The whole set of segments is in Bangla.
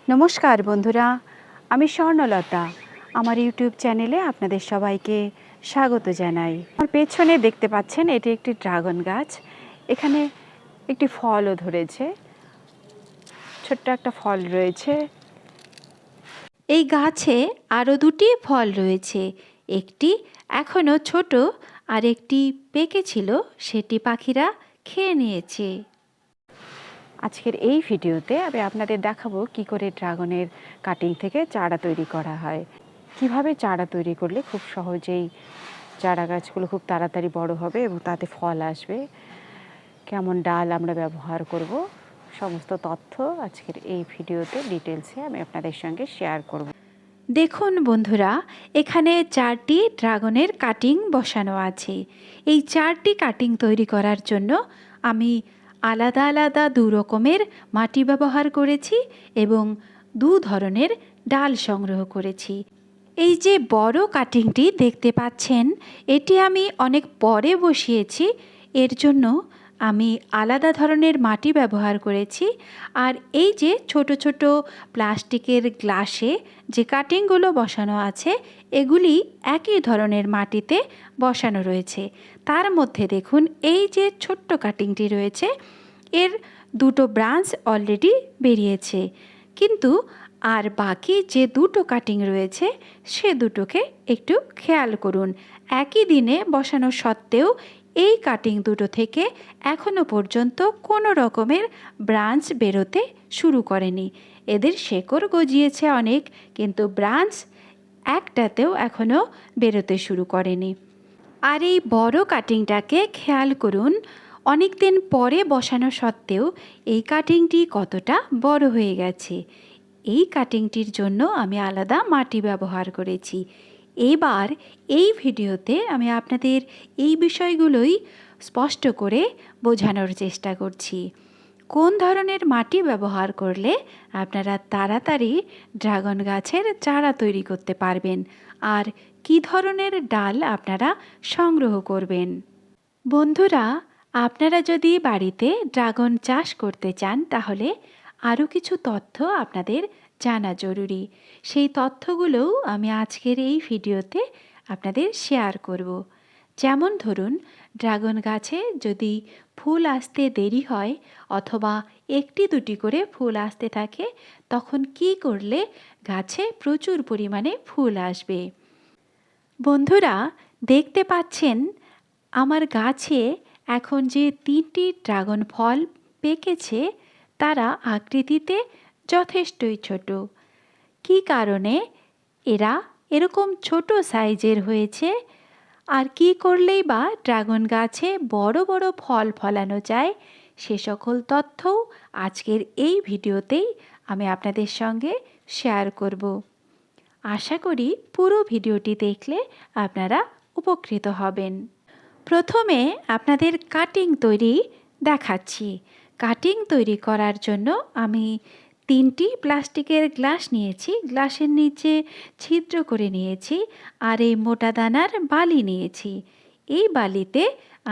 নমস্কার বন্ধুরা, আমি স্বর্ণলতা। আমার ইউটিউব চ্যানেলে আপনাদের সবাইকে স্বাগত জানাই। আমার পেছনে দেখতে পাচ্ছেন এটি একটি ড্রাগন গাছ। এখানে একটি ফলও ধরেছে, ছোট্ট একটা ফল রয়েছে। এই গাছে আরও দুটি ফল রয়েছে, একটি এখনও ছোট আর একটি পেকেছিল, সেটি পাখিরা খেয়ে নিয়েছে। আজকের এই ভিডিওতে আমি আপনাদের দেখাবো কি করে ড্রাগনের কাটিং থেকে চারা তৈরি করা হয়, কিভাবে চারা তৈরি করলে খুব সহজেই চারা গাছগুলো খুব তাড়াতাড়ি বড় হবে এবং তাতে ফল আসবে, কেমন ডাল আমরা ব্যবহার করব, সমস্ত তথ্য আজকের এই ভিডিওতে ডিটেলসে আমি আপনাদের সঙ্গে শেয়ার করব। দেখুন বন্ধুরা, এখানে 4টি ড্রাগনের কাটিং বসানো আছে। এই 4টি কাটিং তৈরি করার জন্য আমি আলাদা আলাদা 2 রকমের মাটি ব্যবহার করেছি এবং 2 ধরনের ডাল সংগ্রহ করেছি। এই যে বড় কাটিংটি দেখতে পাচ্ছেন, এটি আমি অনেক পরে বসিয়েছি, এর জন্য আমি আলাদা ধরনের মাটি ব্যবহার করেছি। আর এই যে ছোট ছোট প্লাস্টিকের গ্লাসে যে কাটিংগুলো বসানো আছে, এগুলি একই ধরনের মাটিতে বসানো রয়েছে। তার মধ্যে দেখুন এই যে ছোট্ট কাটিংটি রয়েছে, এর 2টো ব্রাঞ্চ অলরেডি বেরিয়েছে, কিন্তু আর বাকি যে 2টো কাটিং রয়েছে সে দুটোকে একটু খেয়াল করুন। একই দিনে বসানো সত্ত্বেও এই কাটিং দুটো থেকে এখনো পর্যন্ত কোনো রকমের ব্রাঞ্চ বেরোতে শুরু করেনি। এদের শেকড় গজিয়েছে অনেক, কিন্তু ব্রাঞ্চ একটাতেও এখনো বেরোতে শুরু করেনি। আর এই বড় কাটিংটাকে খেয়াল করুন, অনেক দিন পরে বসানো সত্ত্বেও এই কাটিংটি কতটা বড় হয়ে গেছে। এই কাটিংটির জন্য আমি আলাদা মাটি ব্যবহার করেছি। এবার এই ভিডিওতে আমি আপনাদের এই বিষয়গুলোই স্পষ্ট করে বোঝানোর চেষ্টা করছি। কোন ধরনের মাটি ব্যবহার করলে আপনারা তাড়াতাড়ি ড্রাগন গাছের চারা তৈরি করতে পারবেন, আর কী ধরনের ডাল আপনারা সংগ্রহ করবেন। বন্ধুরা, আপনারা যদি বাড়িতে ড্রাগন চাষ করতে চান, তাহলে আরও কিছু তথ্য আপনাদের জানা জরুরি। সেই তথ্যগুলোও আমি আজকের এই ভিডিওতে আপনাদের শেয়ার করব। যেমন ধরুন, ড্রাগন গাছে যদি ফুল আসতে দেরি হয় অথবা 1-2টি করে ফুল আসতে থাকে, তখন কী করলে গাছে প্রচুর পরিমাণে ফুল আসবে। বন্ধুরা, দেখতে পাচ্ছেন আমার গাছে এখন যে 3টি ড্রাগন ফল পেকেছে, তারা আকৃতিতে যথেষ্টই ছোট। কী কারণে এরা এরকম ছোট সাইজের হয়েছে, আর কি করলেই বা ড্রাগন গাছে বড় বড় ফল ফলানো যায়, সে সকল তথ্যও আজকের এই ভিডিওতেই আমি আপনাদের সঙ্গে শেয়ার করব। আশা করি পুরো ভিডিওটি দেখলে আপনারা উপকৃত হবেন। প্রথমে আপনাদের কাটিং তৈরি দেখাচ্ছি। কাটিং তৈরি করার জন্য আমি 3টি প্লাস্টিকের গ্লাস নিয়েছি, গ্লাসের নিচে ছিদ্র করে নিয়েছি, আর এই মোটা দানার বালি নিয়েছি। এই বালিতে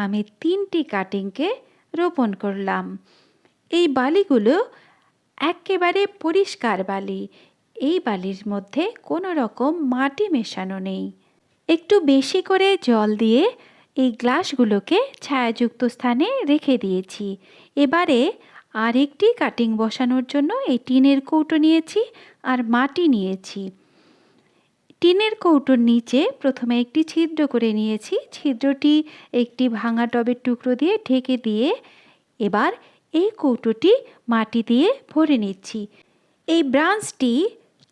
আমি 3টি কাটিংকে রোপণ করলাম। এই বালিগুলো একেবারে পরিষ্কার বালি, এই বালির মধ্যে কোনো রকম মাটি মেশানো নেই। একটু বেশি করে জল দিয়ে এই গ্লাসগুলোকে ছায়াযুক্ত স্থানে রেখে দিয়েছি। এবারে আরেকটি কাটিং বসানোর জন্য এই টিনের কৌটো নিয়েছি আর মাটি নিয়েছি। টিনের কৌটোর নিচে প্রথমে একটি ছিদ্র করে নিয়েছি, ছিদ্রটি একটি ভাঙা টবের টুকরো দিয়ে ঢেকে দিয়ে এবার এই কৌটোটি মাটি দিয়ে ভরে নিচ্ছি। এই ব্রাঞ্চটি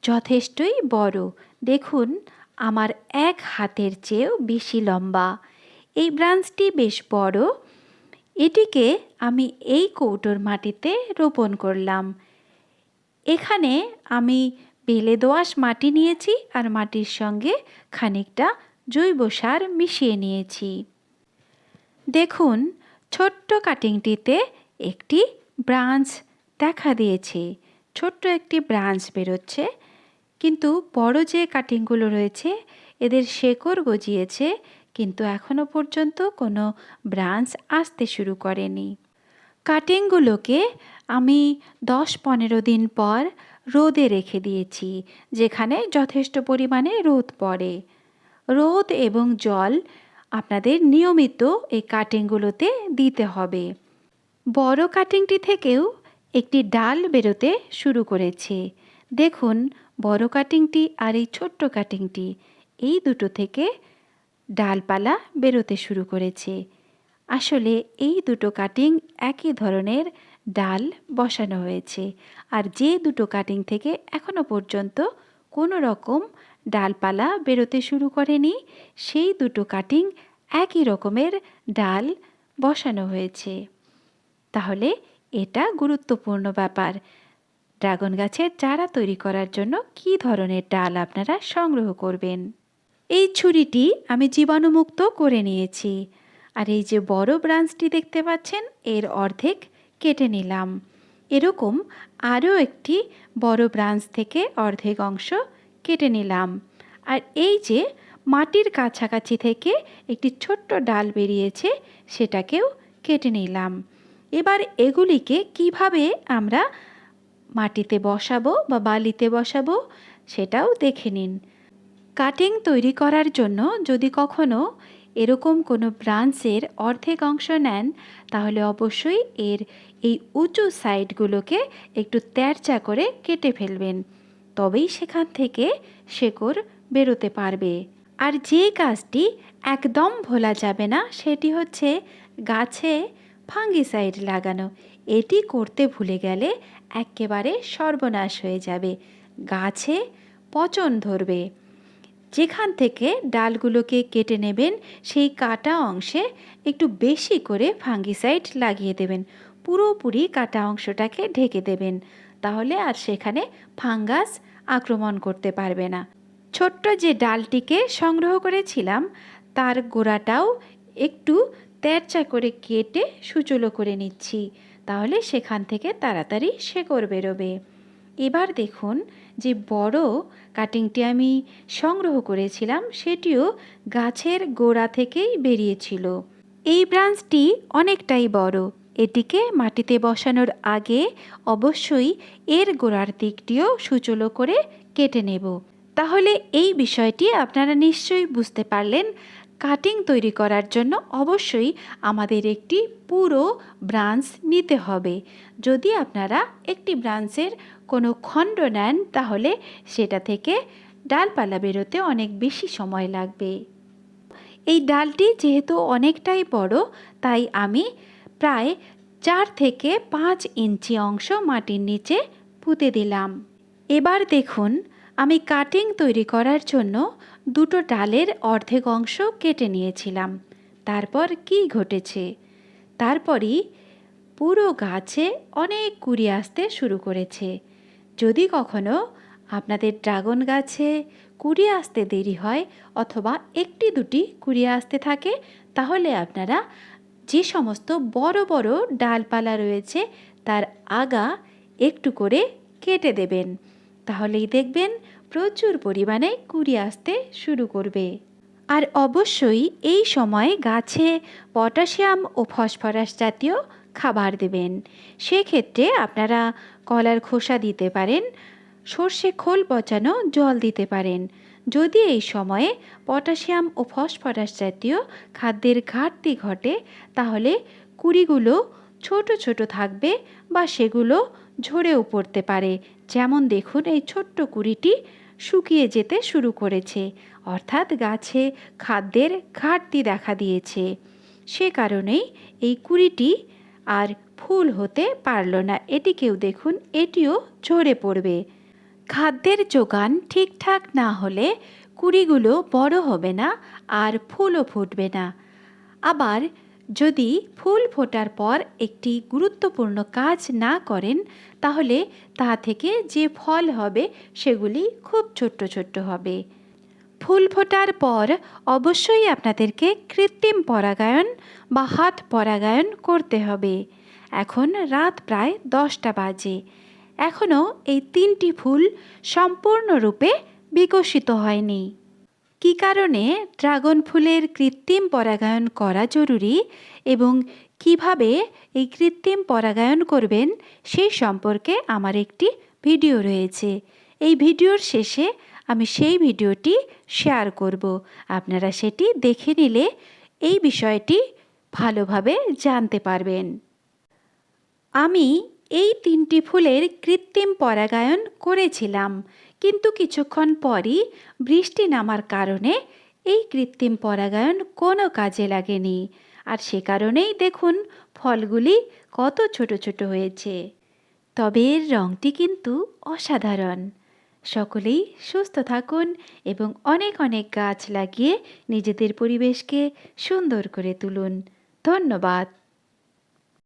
যথেষ্টই বড়, দেখুন আমার 1 হাতের চেয়েও বেশি লম্বা। এই ব্রাঞ্চটি বেশ বড়। এটিকে আমি এই কৌটোর মাটিতে রোপণ করলাম। এখানে আমি বেলে দোআঁশ মাটি নিয়েছি আর মাটির সঙ্গে খানিকটা জৈব সার মিশিয়ে নিয়েছি। দেখুন, ছোট্ট কাটিংটিতে একটি ব্রাঞ্চ দেখা দিয়েছে, ছোট্ট একটি ব্রাঞ্চ বেরোচ্ছে, কিন্তু বড় যে কাটিংগুলো রয়েছে এদের শেকড় গজিয়েছে, কিন্তু এখনো পর্যন্ত কোনো ব্রাঞ্চ আসতে শুরু করেনি। কাটিংগুলোকে আমি 10-15 দিন পর রোদে রেখে দিয়েছি, যেখানে যথেষ্ট পরিমাণে রোদ পড়ে। রোদ এবং জল আপনাদের নিয়মিত এই কাটিংগুলোতে দিতে হবে। বড় কাটিংটি থেকেও একটি ডাল বেরোতে শুরু করেছে। দেখুন, বড় কাটিংটি আর এই ছোট্ট কাটিংটি, এই দুটো থেকে ডালপালা বেরোতে শুরু করেছে। আসলে এই দুটো কাটিং একই ধরনের ডাল বসানো হয়েছে, আর যে দুটো কাটিং থেকে এখনো পর্যন্ত কোনো রকম ডালপালা বেরোতে শুরু করেনি, সেই দুটো কাটিং একই রকমের ডাল বসানো হয়েছে। তাহলে এটা গুরুত্বপূর্ণ ব্যাপার। ড্রাগন গাছের চারা তৈরি করার জন্য কী ধরনের ডাল আপনারা সংগ্রহ করবেন। এই ছুরিটি আমি জীবাণুমুক্ত করে নিয়েছি, আর এই যে বড় ব্রাঞ্চটি দেখতে পাচ্ছেন, এর অর্ধেক কেটে নিলাম। এরকম আরও একটি বড় ব্রাঞ্চ থেকে অর্ধেক অংশ কেটে নিলাম। আর এই যে মাটির কাছাকাছি থেকে একটি ছোট্ট ডাল বেরিয়েছে, সেটাকেও কেটে নিলাম। এবার এগুলিকে কিভাবে আমরা মাটিতে বসাবো বা বালিতে বসাবো সেটাও দেখে নিন। কাটিং তৈরি করার জন্য যদি কখনো এরকম কোনো ব্রাঞ্চের অর্ধেক অংশ নেন, তাহলে অবশ্যই এর এই উঁচু সাইডগুলোকে একটু তেরচা করে কেটে ফেলবেন, তবেই সেখান থেকে শেকড় বেরোতে পারবে। আর যে কাজটি একদম ভোলা যাবে না, সেটি হচ্ছে গাছে ফাঙ্গিসাইড লাগানো। এটি করতে ভুলে গেলে একেবারে সর্বনাশ হয়ে যাবে, গাছে পচন ধরবে। যেখান থেকে ডালগুলোকে কেটে নেবেন, সেই কাটা অংশে একটু বেশি করে ফাঙ্গিসাইড লাগিয়ে দেবেন। পুরোপুরি কাটা অংশটাকে ঢেকে দেবেন, তাহলে আর সেখানে ফাঙ্গাস আক্রমণ করতে পারবে না। ছোট্ট যে ডালটিকে সংগ্রহ করেছিলাম, তার গোড়াটাও একটু তেরচা করে কেটে সুচলো করে নিচ্ছি, তাহলে সেখান থেকে তাড়াতাড়ি শেকড় বেরোবে। এবার দেখুন, যে বড় কাটিংটি আমি সংগ্রহ করেছিলাম, সেটিও গাছের গোড়া থেকেই বেরিয়েছিল। এই ব্রাঞ্চটি অনেকটাই বড়। এটিকে মাটিতে বসানোর আগে অবশ্যই এর গোড়ার দিকটিও সুচলো করে কেটে নেব। তাহলে এই বিষয়টি আপনারা নিশ্চয়ই বুঝতে পারলেন। কাটিং তৈরি করার জন্য অবশ্যই আমাদের একটি পুরো ব্রাঞ্চ নিতে হবে। যদি আপনারা একটি ব্রাঞ্চের কোনো খণ্ড নেন, তাহলে সেটা থেকে ডালপালা বেরোতে অনেক বেশি সময় লাগবে। এই ডালটি যেহেতু অনেকটাই বড়, তাই আমি প্রায় 4 থেকে 5 ইঞ্চি অংশ মাটির নিচে পুঁতে দিলাম। এবার দেখুন, আমি কাটিং তৈরি করার জন্য দুটো ডালের অর্ধেক অংশ কেটে নিয়েছিলাম। তারপর কি ঘটেছে? তারপরই পুরো গাছে অনেক কুঁড়ি আসতে শুরু করেছে। যদি কখনো আপনাদের ড্রাগন গাছে কুঁড়ি আসতে দেরি হয়, অথবা একটি দুটি কুঁড়ি আসতে থাকে, তাহলে আপনারা যে সমস্ত বড় বড় ডালপালা রয়েছে, তার আগা একটু করে কেটে দেবেন। তাহলেই দেখবেন প্রচুর পরিমাণে কুঁড়ি আসতে শুরু করবে। আর অবশ্যই এই সময় গাছে পটাশিয়াম ও ফসফরাস জাতীয় খাবার দেবেন। সেক্ষেত্রে আপনারা কলার খোসা দিতে পারেন, সর্ষে খোল পচানো জল দিতে পারেন। যদি এই সময়ে পটাশিয়াম ও ফসফরাস জাতীয় খাদ্যের ঘাটতি ঘটে, তাহলে কুঁড়িগুলো ছোট ছোট থাকবে বা সেগুলো ঝরেও পড়তে পারে। যেমন দেখুন, এই ছোট্ট কুঁড়িটি শুকিয়ে যেতে শুরু করেছে, অর্থাৎ গাছে খাদ্যের ঘাটতি দেখা দিয়েছে। সে কারণেই এই কুঁড়িটি আর ফুল হতে পারল না। এটিকেও দেখুন, এটিও ঝরে পড়বে। খাদ্যের যোগান ঠিকঠাক না হলে কুঁড়িগুলো বড় হবে না আর ফুলও ফুটবে না। আবার যদি ফুল ফোটার পর একটি গুরুত্বপূর্ণ কাজ না করেন, তাহলে তা থেকে যে ফল হবে সেগুলি খুব ছোট্ট ছোট্ট হবে। ফুল ফোটার পর অবশ্যই আপনাদেরকে কৃত্রিম পরাগায়ন বা হাত পরাগায়ন করতে হবে। এখন রাত প্রায় 10টা বাজে। এখনও এই 3টি ফুল সম্পূর্ণরূপে বিকশিত হয়নি। কী কারণে ড্রাগন ফুলের কৃত্রিম পরাগায়ন করা জরুরি এবং কিভাবে এই কৃত্রিম পরাগায়ন করবেন সেই সম্পর্কে আমার একটি ভিডিও রয়েছে। এই ভিডিওর শেষে আমি সেই ভিডিওটি শেয়ার করব। আপনারা সেটি দেখে নিলে এই বিষয়টি ভালোভাবে জানতে পারবেন। আমি এই 3টি ফুলের কৃত্রিম পরাগায়ন করেছিলাম, কিন্তু কিছুক্ষণ পরই বৃষ্টি নামার কারণে এই কৃত্রিম পরাগায়ন কোনো কাজে লাগেনি। আর সে কারণেই দেখুন ফলগুলি কত ছোট ছোট হয়েছে। তবে এর রঙটি কিন্তু অসাধারণ। সকলেই সুস্থ থাকুন এবং অনেক অনেক গাছ লাগিয়ে নিজেদের পরিবেশকে সুন্দর করে তুলুন। ধন্যবাদ।